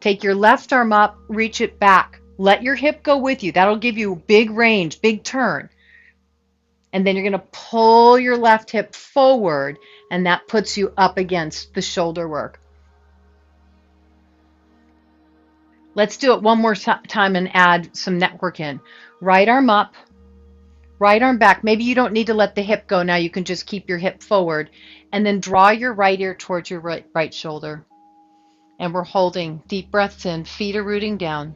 Take your left arm up, reach it back. Let your hip go with you. That'll give you big range, big turn. And then you're going to pull your left hip forward, and that puts you up against the shoulder work. Let's do it one more time and add some network in. Right arm up, right arm back. Maybe you don't need to let the hip go now. You can just keep your hip forward. And then draw your right ear towards your right shoulder. And we're holding deep breaths in. Feet are rooting down.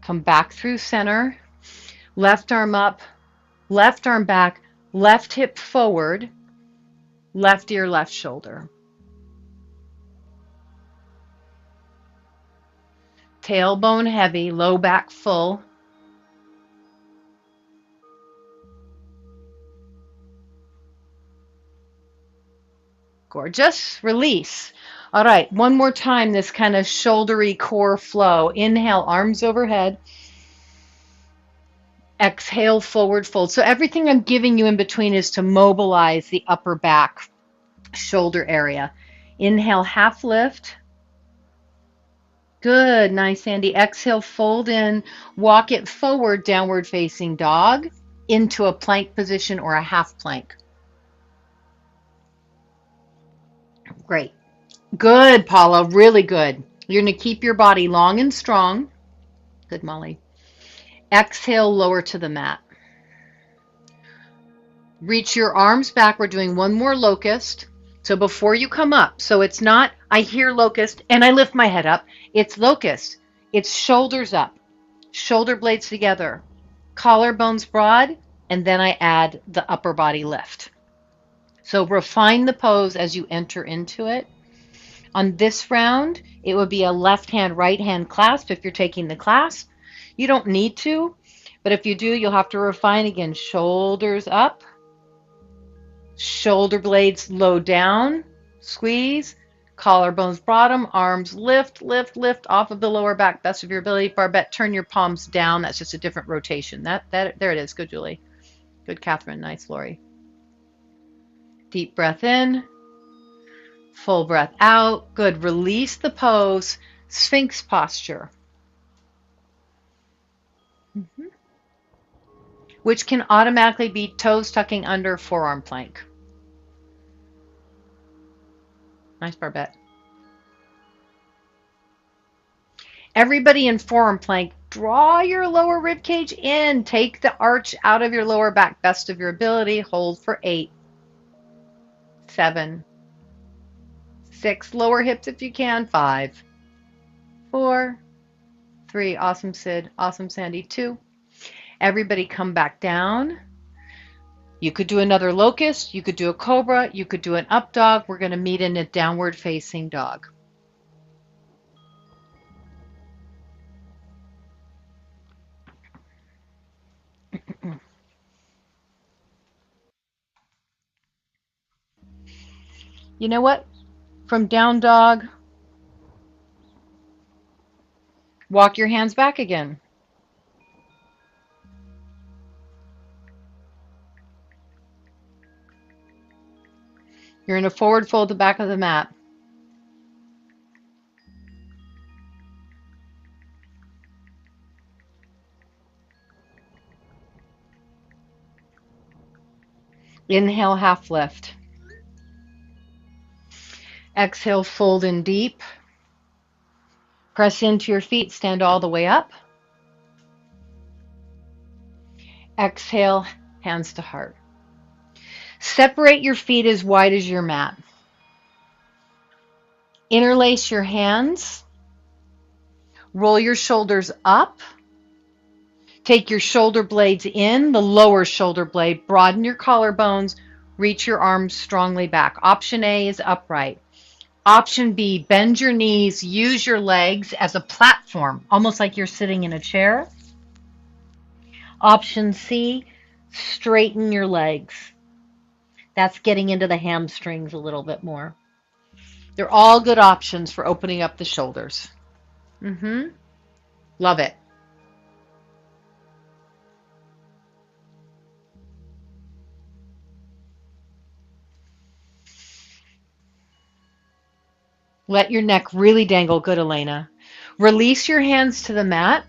Come back through center. Left arm up, left arm back, left hip forward, left ear, left shoulder. Tailbone heavy, low back full. Gorgeous. Release. All right, one more time, this kind of shouldery core flow. Inhale, arms overhead. Exhale, forward fold. So everything I'm giving you in between is to mobilize the upper back shoulder area. Inhale, half lift. Good, nice, Sandy. Exhale, fold in, walk it forward, downward facing dog, into a plank position or a half plank. Great. Good, Paula, really good. You're going to keep your body long and strong. Good, Molly. Exhale, lower to the mat. Reach your arms back. We're doing one more locust. So before you come up, so it's not, I hear locust and I lift my head up. It's locust. It's shoulders up, shoulder blades together, collarbones broad, and then I add the upper body lift. So refine the pose as you enter into it. On this round, it would be a left hand, right hand clasp if you're taking the class. You don't need to, but if you do, you'll have to refine again. Shoulders up, shoulder blades low down, squeeze, collarbones bottom, arms lift, lift, lift off of the lower back, best of your ability. Barbette, turn your palms down. That's just a different rotation. There it is. Good, Julie. Good, Catherine. Nice, Lori. Deep breath in, full breath out. Good. Release the pose, Sphinx posture, which can automatically be toes tucking under, forearm plank. Nice, Barbette. Everybody in forearm plank, draw your lower rib cage in. Take the arch out of your lower back, best of your ability. Hold for 8, 7, 6. Lower hips if you can. 5, 4, 3. Awesome, Sid. Awesome, Sandy. 2. Everybody come back down. You could do another locust. You could do a cobra. You could do an up dog. We're going to meet in a downward facing dog. You know what? From down dog, walk your hands back again. You're in a forward fold the back of the mat. Inhale, half lift. Exhale, fold in deep. Press into your feet, stand all the way up. Exhale, hands to heart. Separate your feet as wide as your mat. Interlace your hands. Roll your shoulders up. Take your shoulder blades in, the lower shoulder blade. Broaden your collarbones. Reach your arms strongly back. Option A is upright. Option B, bend your knees. Use your legs as a platform, almost like you're sitting in a chair. Option C, straighten your legs. That's getting into the hamstrings a little bit more. They're all good options for opening up the shoulders. Love it. Let your neck really dangle. Good, Elena. Release your hands to the mat.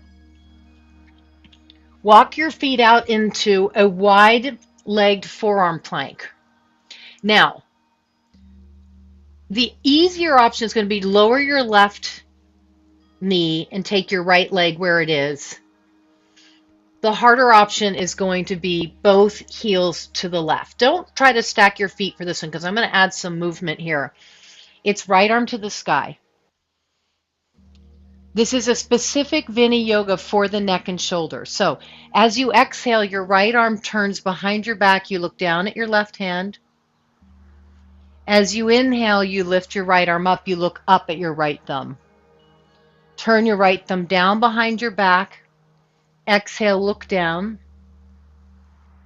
Walk your feet out into a wide-legged forearm plank. Now, the easier option is going to be lower your left knee and take your right leg where it is. The harder option is going to be both heels to the left. Don't try to stack your feet for this one because I'm going to add some movement here. It's right arm to the sky. This is a specific Vini Yoga for the neck and shoulders. So as you exhale, your right arm turns behind your back. You look down at your left hand. As you inhale, you lift your right arm up. You look up at your right thumb. Turn your right thumb down behind your back. Exhale, look down.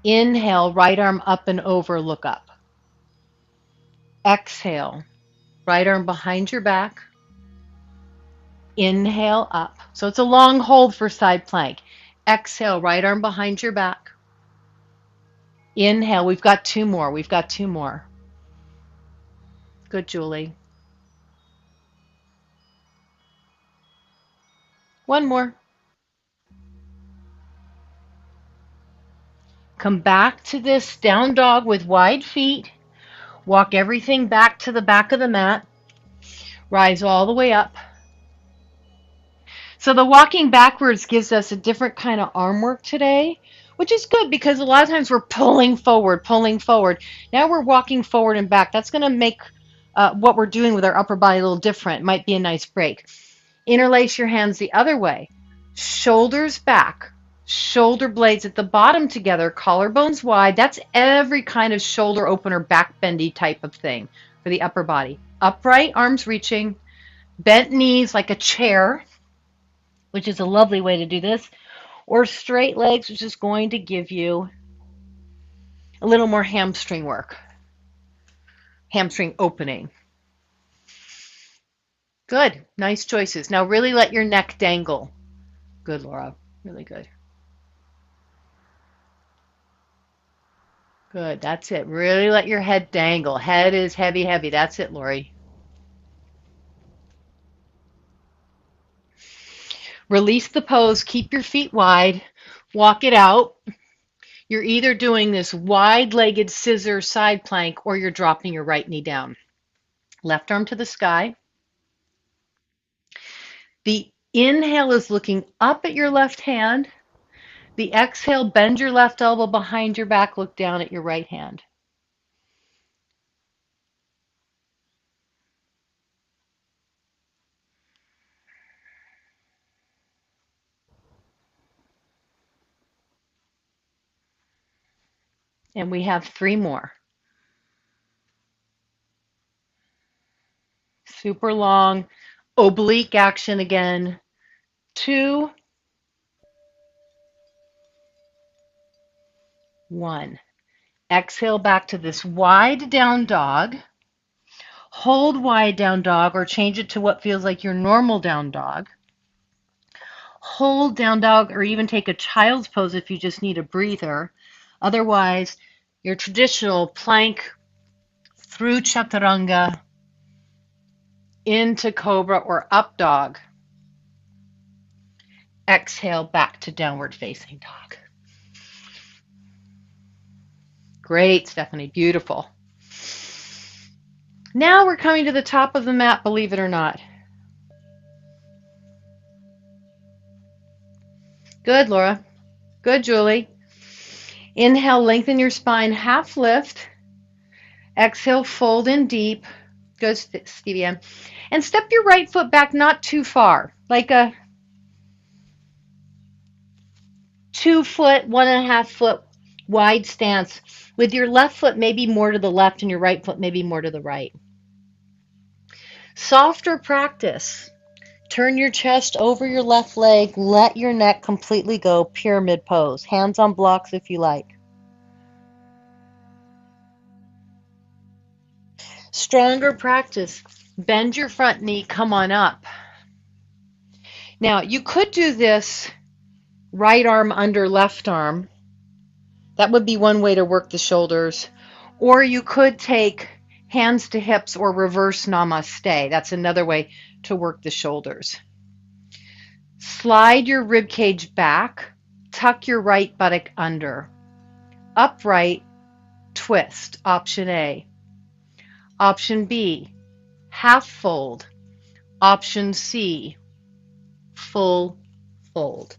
Inhale, right arm up and over, look up. Exhale, right arm behind your back. Inhale, up. So it's a long hold for side plank. Exhale, right arm behind your back. Inhale, we've got two more. We've got two more. Good, Julie. One more. Come back to this down dog with wide feet. Walk everything back to the back of the mat. Rise all the way up. So the walking backwards gives us a different kind of arm work today, which is good because a lot of times we're pulling forward, pulling forward. Now we're walking forward and back. That's going to make what we're doing with our upper body a little different. It might be a nice break. Interlace your hands the other way. Shoulders back. Shoulder blades at the bottom together. Collarbones wide. That's every kind of shoulder opener, back bendy type of thing for the upper body. Upright, arms reaching. Bent knees like a chair, which is a lovely way to do this, or straight legs, which is going to give you a little more hamstring work, hamstring opening. Good, nice choices. Now really let your neck dangle. Good, Laura, really good. Good, that's it. Really let your head dangle. Head is heavy, heavy. That's it, Lori. Release the pose, keep your feet wide, walk it out. You're either doing this wide-legged scissor side plank or you're dropping your right knee down. Left arm to the sky. The inhale is looking up at your left hand. The exhale, bend your left elbow behind your back, look down at your right hand. And we have three more. Super long, oblique action again. 2, 1. Exhale back to this wide down dog. Hold wide down dog or change it to what feels like your normal down dog. Hold down dog or even take a child's pose if you just need a breather. Otherwise, your traditional plank through chaturanga into cobra or up dog. Exhale back to downward facing dog. Great, Stephanie, beautiful. Now we're coming to the top of the mat, believe it or not. Good, Laura. Good, Julie. Inhale, lengthen your spine, half lift. Exhale, fold in deep. Good, Stevie Ann. And step your right foot back not too far, like a 2 foot, 1.5 foot wide stance, with your left foot maybe more to the left and your right foot maybe more to the right. Softer practice. Turn your chest over your left leg. Let your neck completely go. Pyramid pose. Hands on blocks if you like. Stronger practice. Bend your front knee. Come on up. Now, you could do this right arm under left arm. That would be one way to work the shoulders. Or you could take hands to hips or reverse namaste. That's another way to work the shoulders. Slide your rib cage back, tuck your right buttock under. Upright, twist, option A. Option B, half fold. Option C, full fold.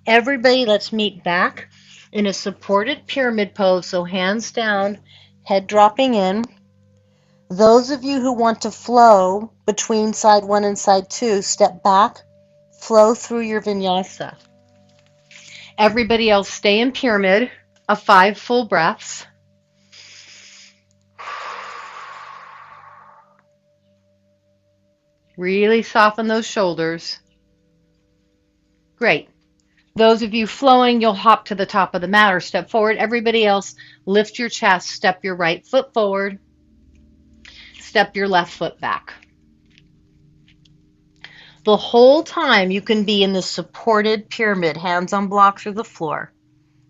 Everybody, let's meet back in a supported pyramid pose, so hands down, head dropping in. Those of you who want to flow between side 1 and side 2, step back, flow through your vinyasa. Everybody else stay in pyramid of 5 full breaths. Really soften those shoulders. Great. Those of you flowing, you'll hop to the top of the mat or step forward. Everybody else, lift your chest, step your right foot forward, step your left foot back. The whole time you can be in this supported pyramid, hands on blocks or the floor.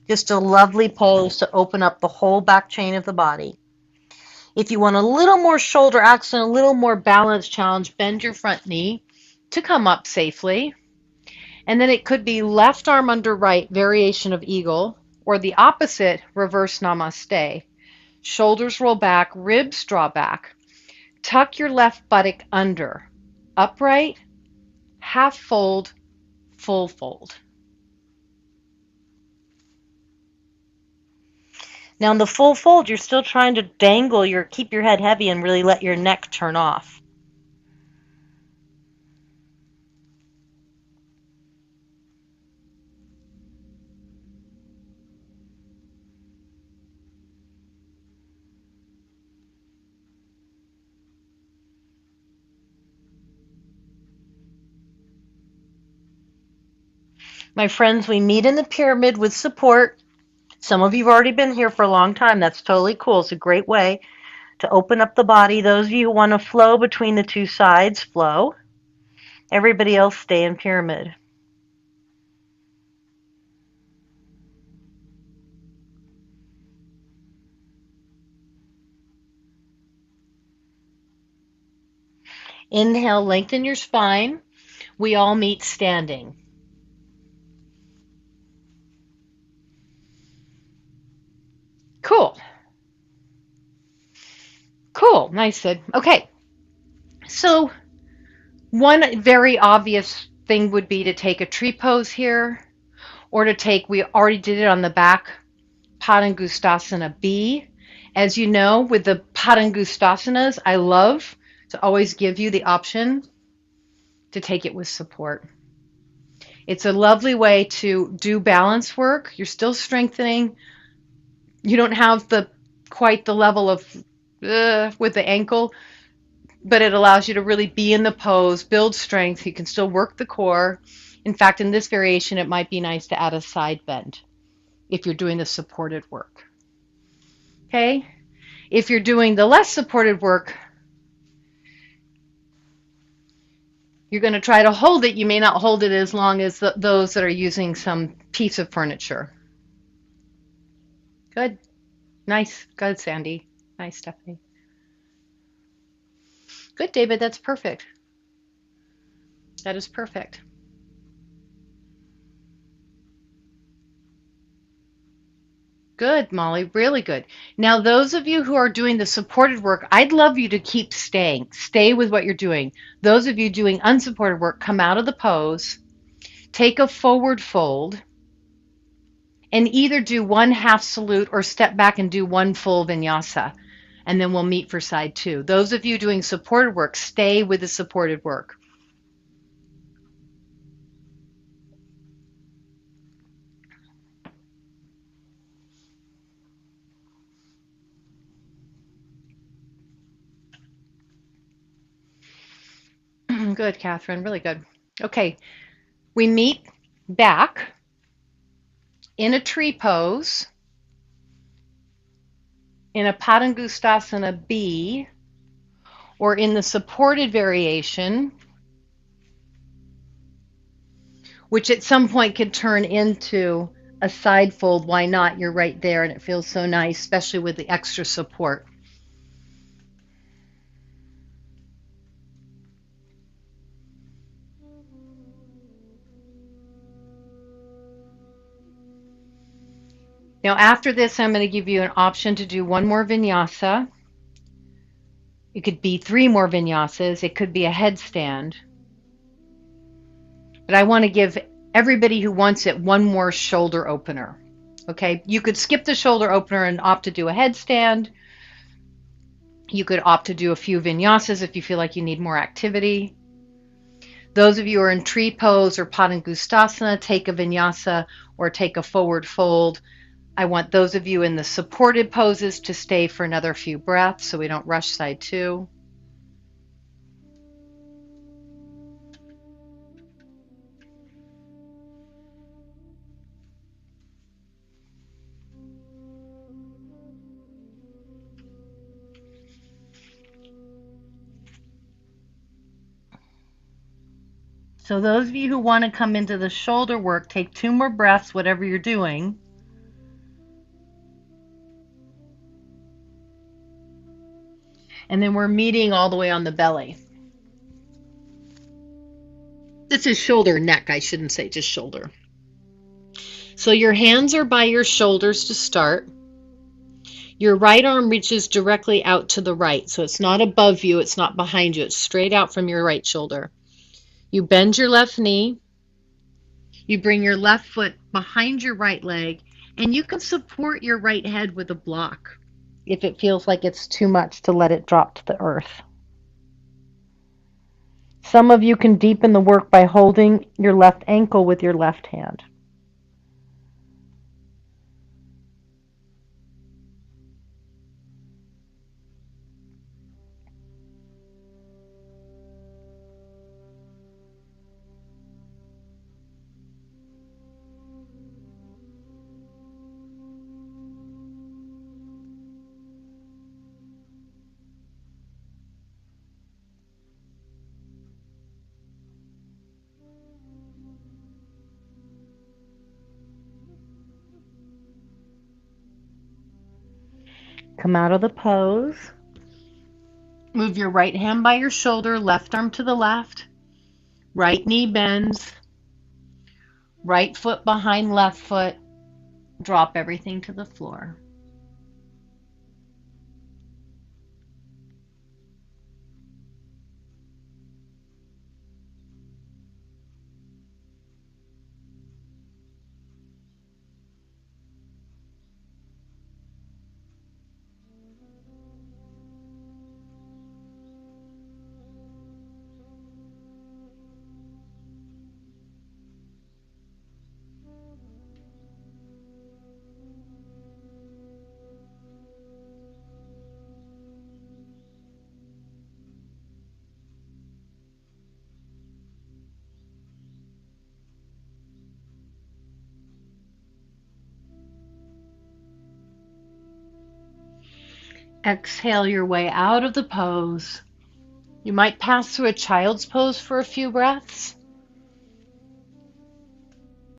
Just a lovely pose to open up the whole back chain of the body. If you want a little more shoulder action, a little more balance challenge, bend your front knee to come up safely. And then it could be left arm under right, variation of eagle, or the opposite, reverse namaste. Shoulders roll back, ribs draw back. Tuck your left buttock under. Upright, half fold, full fold. Now in the full fold, you're still trying to keep your head heavy and really let your neck turn off. My friends, we meet in the pyramid with support. Some of you have already been here for a long time. That's totally cool. It's a great way to open up the body. Those of you who want to flow between the two sides, flow. Everybody else stay in pyramid. Inhale, lengthen your spine. We all meet standing. Cool. Cool. Nice, Sid. Okay. So one very obvious thing would be to take a tree pose here, or to take, we already did it on the back, Padangusthasana B. As you know, with the Padangusthasanas, I love to always give you the option to take it with support. It's a lovely way to do balance work. You're still strengthening. You don't have quite the level of with the ankle, but it allows you to really be in the pose, build strength. You can still work the core. In fact, in this variation, it might be nice to add a side bend if you're doing the supported work. Okay? If you're doing the less supported work, you're going to try to hold it. You may not hold it as long as those that are using some piece of furniture. Good. Nice. Good, Sandy. Nice, Stephanie. Good, David. That's perfect. That is perfect. Good, Molly. Really good. Now, those of you who are doing the supported work, I'd love you to keep staying. Stay with what you're doing. Those of you doing unsupported work, come out of the pose, take a forward fold, and either do one half salute or step back and do one full vinyasa. And then we'll meet for side 2. Those of you doing supported work, stay with the supported work. Good, Catherine. Really good. Okay. We meet back in a tree pose, in a Padangusthasana B, or in the supported variation, which at some point could turn into a side fold. Why not? You're right there and it feels so nice, especially with the extra support. Now after this, I'm going to give you an option to do one more vinyasa. It could be 3 more vinyasas. It could be a headstand. But I want to give everybody who wants it one more shoulder opener. Okay, you could skip the shoulder opener and opt to do a headstand. You could opt to do a few vinyasas if you feel like you need more activity. Those of you who are in tree pose or Padangusthasana, take a vinyasa or take a forward fold. I want those of you in the supported poses to stay for another few breaths so we don't rush side 2. So those of you who want to come into the shoulder work, take 2 more breaths, whatever you're doing. And then we're meeting all the way on the belly. This is shoulder, neck, I shouldn't say just shoulder. So your hands are by your shoulders to start. Your right arm reaches directly out to the right. So it's not above you, it's not behind you, it's straight out from your right shoulder. You bend your left knee. You bring your left foot behind your right leg, and you can support your right head with a block if it feels like it's too much to let it drop to the earth. Some of you can deepen the work by holding your left ankle with your left hand. Come out of the pose. Move your right hand by your shoulder, left arm to the left. Right knee bends. Right foot behind left foot. Drop everything to the floor. Exhale your way out of the pose. You might pass through a child's pose for a few breaths.